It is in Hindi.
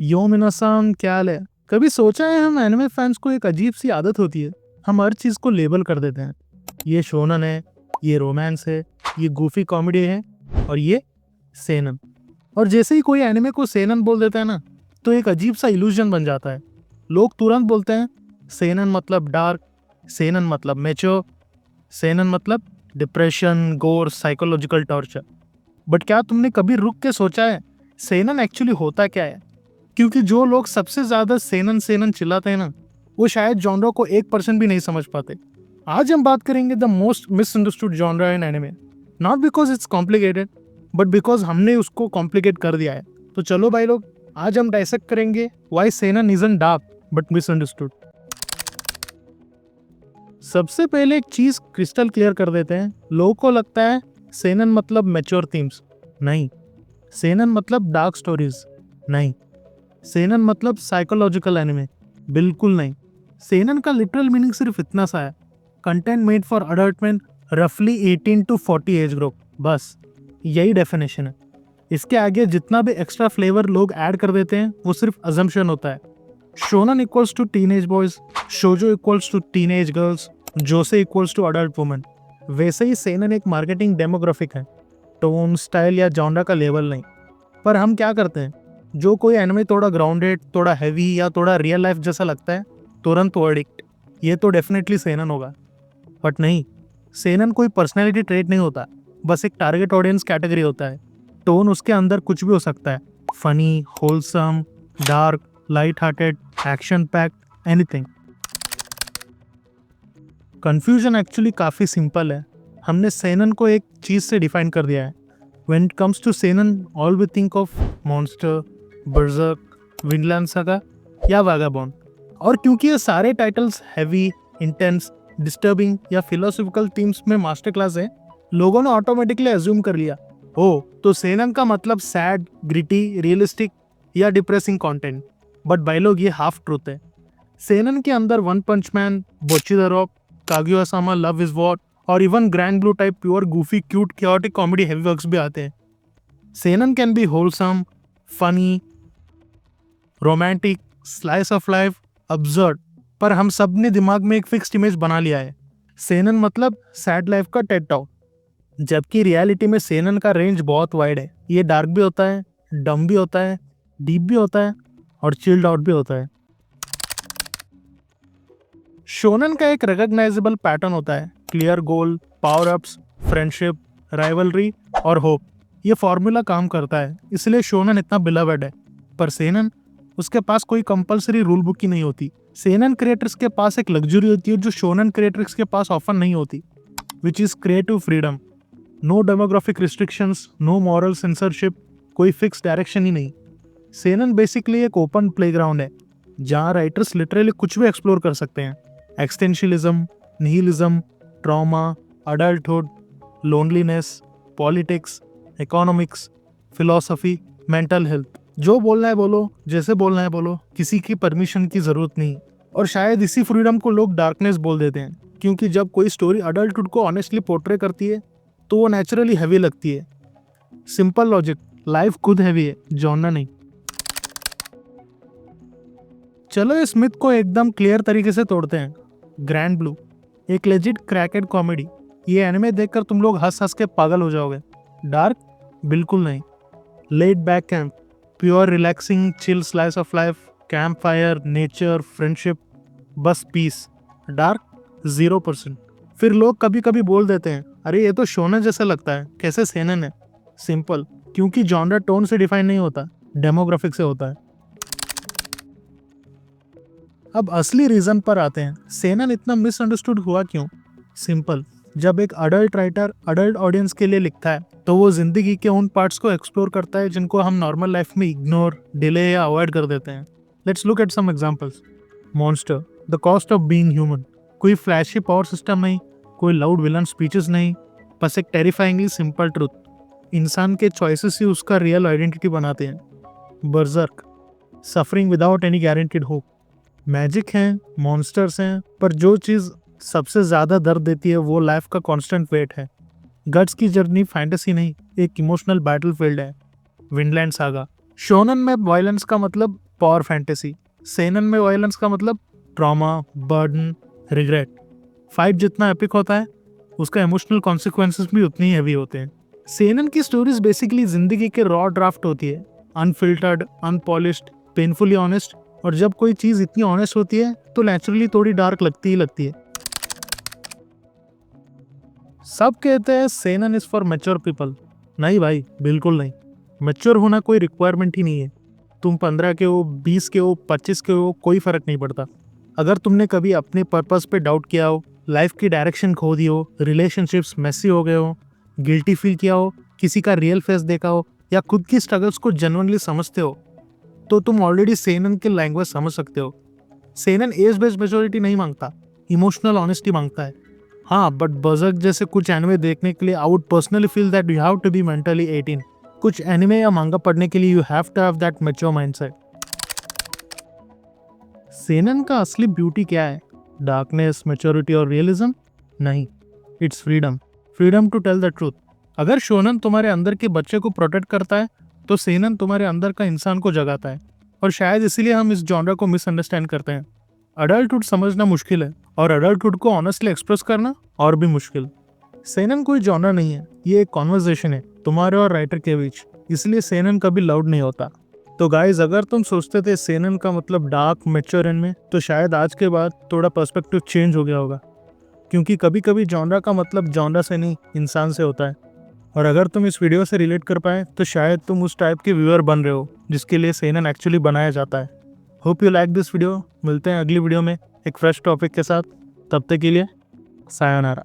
यो मिनासान, क्या हाल है? कभी सोचा है हम एनिमे फैंस को एक अजीब सी आदत होती है, हम हर चीज को लेबल कर देते हैं। ये शोनन है, ये रोमांस है, ये गूफी कॉमेडी है और ये सेनन। और जैसे ही कोई एनिमे को सेनन बोल देता है ना, तो एक अजीब सा इल्यूजन बन जाता है। लोग तुरंत बोलते हैं सेनन मतलब डार्क, सेनन मतलब मैच्योर, सेनन मतलब डिप्रेशन, गोर, साइकोलॉजिकल टॉर्चर। बट क्या तुमने कभी रुक के सोचा है सेनन एक्चुअली होता क्या है? क्योंकि जो लोग सबसे ज्यादा सेनन सेनन चिल्लाते हैं ना, वो शायद जॉनरा को 1% भी नहीं समझ पाते। आज हम बात करेंगे the most misunderstood genre in anime. Not because it's complicated, but because हमने उसको कॉम्प्लिकेट कर दिया है। तो चलो भाई लोग, आज हम डाइसेक्ट करेंगे why Sanon isn't dark but misunderstood. सबसे पहले एक चीज क्रिस्टल क्लियर कर देते हैं। लोगों को लगता है सेनन मतलब मैच्योर थीम्स। नहीं। सेनन मतलब डार्क स्टोरीज। नहीं। सेनन मतलब साइकोलॉजिकल एनिमे। बिल्कुल नहीं। सेनन का लिटरल मीनिंग सिर्फ इतना सा है, content made for adult man रफली 18 to 40 एज ग्रुप। बस यही डेफिनेशन है। इसके आगे जितना भी एक्स्ट्रा फ्लेवर लोग ऐड कर देते हैं वो सिर्फ अजम्पशन होता है। Shonen equals to teenage boys, shojo equals to teenage girls, josei equals to adult women. वैसे ही सेनन एक मार्केटिंग डेमोग्राफिक है, टोन, स्टाइल या जॉनरा का लेवल नहीं। पर हम क्या करते हैं, जो कोई एनिमे थोड़ा ग्राउंडेड, थोड़ा हैवी या थोड़ा रियल लाइफ जैसा लगता है, तुरंत वर्डिक्ट, ये तो डेफिनेटली सेनन होगा। बट नहीं, सेनन कोई पर्सनैलिटी ट्रेट नहीं होता, बस एक टारगेट ऑडियंस कैटेगरी होता है। टोन उसके अंदर कुछ भी हो सकता है, funny, wholesome, dark, light hearted, action packed, anything. Confusion actually काफ़ी सिंपल है। हमने सेनन को एक चीज़ से डिफाइन कर दिया है। When it comes to seinen, all we think of monster, berserk, Vinland Saga या Vagabond। और क्योंकि ये सारे टाइटल्स हैवी, इंटेंस, डिस्टर्बिंग या फिलोसॉफिकल थीम्स में मास्टर क्लास है, लोगों ने ऑटोमेटिकली अज्यूम कर लिया, ओ तो सेनन का मतलब सैड, ग्रिटी, रियलिस्टिक या डिप्रेसिंग कंटेंट। बट भाई लोग, ये हाफ ट्रूथ है। सेनन के अंदर One Punch Man, Bocchi the Rock, Kaguya sama, love is war और even Grand Blue type pure goofy cute chaotic comedy heavy works भी आते हैं। सेनन can be wholesome, funny, romantic, slice of life, absurd. पर हम सब ने दिमाग में एक फिक्स्ड इमेज बना लिया है, सेनन मतलब सैड लाइफ का टेड टॉक। जबकि रियलिटी में सेनन का रेंज बहुत वाइड है। ये डार्क भी होता है, डम भी होता है, डीप भी होता है और चिल्ड आउट भी होता है। शोनन का एक रिकॉग्नाइजेबल पैटर्न होता है, clear goal, power ups, friendship, rivalry और होप। ये फॉर्मूला काम करता है, इसलिए शोनन इतना बिलवड है। पर सेनन, उसके पास कोई कंपलसरी रूल बुक ही नहीं होती। सेनन क्रिएटर्स के पास एक लग्जरी होती है जो शोनन क्रिएटर्स के पास ऑफर नहीं होती, which is creative freedom. No demographic restrictions, no moral censorship, कोई फिक्स डायरेक्शन ही नहीं। सेनन बेसिकली एक ओपन प्लेग्राउंड है जहाँ राइटर्स लिटरली कुछ भी एक्सप्लोर कर सकते हैं। Existentialism, nihilism, trauma, adulthood, loneliness, politics, economics, philosophy, mental health. जो बोलना है बोलो, जैसे बोलना है बोलो, किसी की परमिशन की जरूरत नहीं। और शायद इसी फ्रीडम को लोग डार्कनेस बोल देते हैं, क्योंकि जब कोई स्टोरी अडल्टहुड को ऑनेस्टली पोर्ट्रे करती है तो वो नेचुरली हैवी लगती है। सिंपल लॉजिक, लाइफ खुद हैवी है, जॉनरा नहीं। चलो इस मिथ को एकदम क्लियर तरीके से तोड़ते हैं। ग्रैंड ब्लू एक लेजिट क्रैकेड कॉमेडी। ये एनिमे देखकर तुम लोग हंस हंस के पागल हो जाओगे। डार्क? बिल्कुल नहीं। Laid back camp, pure relaxing chill slice of life, camp fire, nature, friendship, बस पीस। डार्क? 0%। फिर लोग कभी कभी बोल देते हैं, अरे ये तो शोनन जैसा लगता है, कैसे सेनन है? सिंपल, क्योंकि जॉनरा टोन से डिफाइन नहीं होता, डेमोग्राफिक से होता है। अब असली रीजन पर आते हैं, सेनन इतना मिसअंडरस्टूड हुआ क्यों? सिंपल, जब एक अडल्ट राइटर अडल्ट ऑडियंस के लिए लिखता है तो वो जिंदगी के उन पार्ट्स को एक्सप्लोर करता है जिनको हम नॉर्मल लाइफ में इग्नोर, डिले या अवॉइड कर देते हैं। Let's look at some examples. Monster, the cost of being human. कोई फ्लैशी पावर सिस्टम नहीं, कोई लाउड विलन स्पीचेस नहीं, बस एक टेरिफाइंगली सिंपल ट्रुथ, इंसान के चॉइसेस ही उसका रियल आइडेंटिटी बनाते हैं। Berserk, suffering without any guaranteed hope. Magic हैं, मॉन्स्टर्स हैं, पर जो चीज़ सबसे ज़्यादा दर्द देती है वो लाइफ का कांस्टेंट वेट है। गट्स की जर्नी फैंटेसी नहीं, एक इमोशनल बैटलफील्ड है। विंडलैंड सागा, शोनन में वायलेंस का मतलब पावर फैंटेसी, सेनन में वायलेंस का मतलब ट्रॉमा, बर्डन, रिग्रेट। फाइट जितना एपिक होता है उसका इमोशनल कॉन्सिक्वेंसेस भी उतनी ही हैवी होते हैं। सेनन की स्टोरीज बेसिकली जिंदगी के रॉ ड्राफ्ट होती है, अनफिल्टर्ड, अनपॉलिश्ड, पेनफुली ऑनेस्ट। और जब कोई चीज इतनी ऑनेस्ट होती है तो नेचुरली थोड़ी डार्क लगती ही लगती है। सब कहते हैं Sanon is for mature people. नहीं भाई, बिल्कुल नहीं। मैच्योर होना कोई रिक्वायरमेंट ही नहीं है। तुम 15 के हो, 20 के हो, 25 के हो, कोई फर्क नहीं पड़ता। अगर तुमने कभी अपने पर्पस पे डाउट किया हो, लाइफ की डायरेक्शन खो दी हो, रिलेशनशिप्स मेसी हो गए हो, गिल्टी फील किया हो, किसी का रियल फेस देखा हो, या खुद की स्ट्रगल्स को जेन्युइनली समझते हो, तो तुम ऑलरेडी सेनन की लैंग्वेज समझ सकते हो। सेनन एज बेस्ड मेच्योरिटी नहीं मांगता, इमोशनल ऑनेस्टी मांगता है। हाँ, बट बर्ज़र्क जैसे कुछ एनिमे देखने के लिए I would personally feel that you have to be mentally 18। कुछ एनिमे या मांगा पढ़ने के लिए you have to have that mature mindset. Seinen का असली ब्यूटी क्या है? डार्कनेस, मैच्योरिटी और रियलिज्म? नहीं, it's freedom. Freedom to tell the truth. अगर शोनन तुम्हारे अंदर के बच्चे को प्रोटेक्ट करता है तो सेनन तुम्हारे अंदर का इंसान को जगाता है। और शायद इसीलिए हम इस जॉनर को मिसअंडरस्टैंड करते हैं। अडल्टहुड समझना मुश्किल है और अडल्टहुड को ऑनेस्टली एक्सप्रेस करना और भी मुश्किल। सेनन कोई जॉनर नहीं है, ये एक कॉन्वर्सेशन है तुम्हारे और राइटर के बीच। इसलिए सेनन कभी लाउड नहीं होता। तो गाइज, अगर तुम सोचते थे सेनन का मतलब डार्क, मैच्योर एनिमे, तो शायद आज के बाद थोड़ा पर्सपेक्टिव चेंज हो गया होगा। क्योंकि कभी कभी जॉनर का मतलब जॉनर से नहीं, इंसान से होता है। और अगर तुम इस वीडियो से रिलेट कर पाए तो शायद तुम उस टाइप के व्यूअर बन रहे हो जिसके लिए सेनन एक्चुअली बनाया जाता है। Hope you like this video. मिलते हैं अगली वीडियो में एक फ्रेश टॉपिक के साथ। तब तक के लिए सायोनारा।